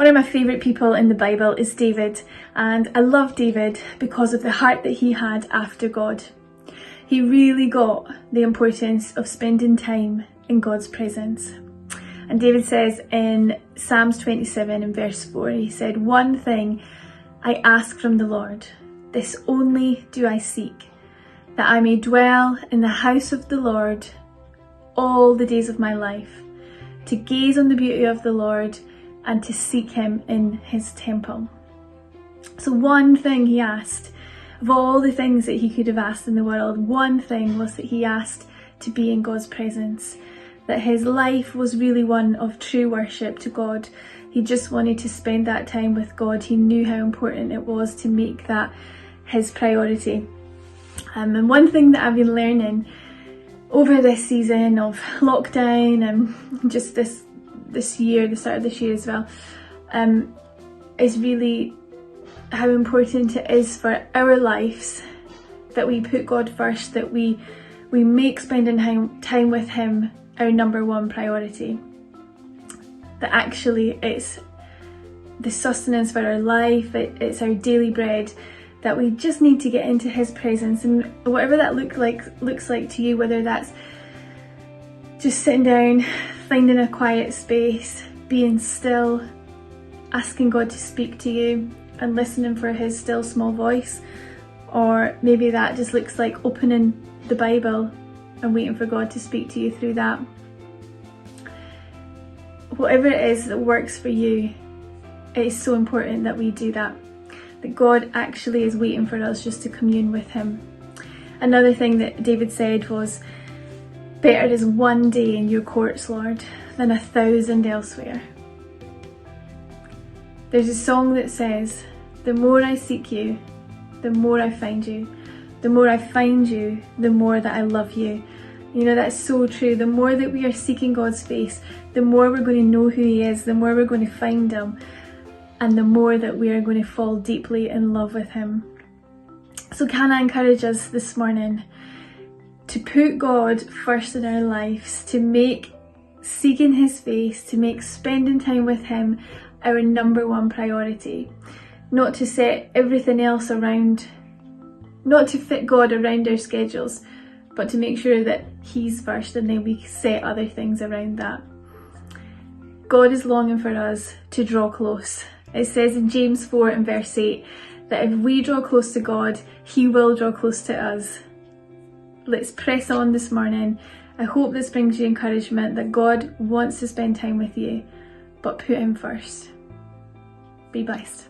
One of my favourite people in the Bible is David, and I love David because of the heart that he had after God. He really got the importance of spending time in God's presence. And David says in Psalms 27 and verse 4, he said, "One thing I ask from the Lord, this only do I seek, that I may dwell in the house of the Lord all the days of my life, to gaze on the beauty of the Lord and to seek him in his temple." So one thing he asked, of all the things that he could have asked in the world, one thing was that he asked to be in God's presence, that his life was really one of true worship to God. He just wanted to spend that time with God. He knew how important it was to make that his priority. And one thing that I've been learning over this season of lockdown and just this year, the start of this year as well, is really how important it is for our lives that we put God first, that we make spending time with him our number one priority. That actually it's the sustenance for our life, it's our daily bread, that we just need to get into his presence, and whatever that looks like to you, whether that's just sitting down, finding a quiet space, being still, asking God to speak to you and listening for his still small voice, or maybe that just looks like opening the Bible and waiting for God to speak to you through that. Whatever it is that works for you, it is so important that we do that God actually is waiting for us just to commune with him. Another thing that David said was, "Better is one day in your courts, Lord, than 1,000 elsewhere." There's a song that says, "The more I seek you, the more I find you. The more I find you, the more that I love you." You know, that's so true. The more that we are seeking God's face, the more we're going to know who he is, the more we're going to find him, and the more that we are going to fall deeply in love with him. So can I encourage us this morning to put God first in our lives, to make seeking his face, to make spending time with him our number one priority, not to set everything else around, not to fit God around our schedules, but to make sure that he's first and then we set other things around that. God is longing for us to draw close. It says in James 4 and verse 8 that if we draw close to God, he will draw close to us. Let's press on this morning. I hope this brings you encouragement that God wants to spend time with you, but put him first. Be blessed.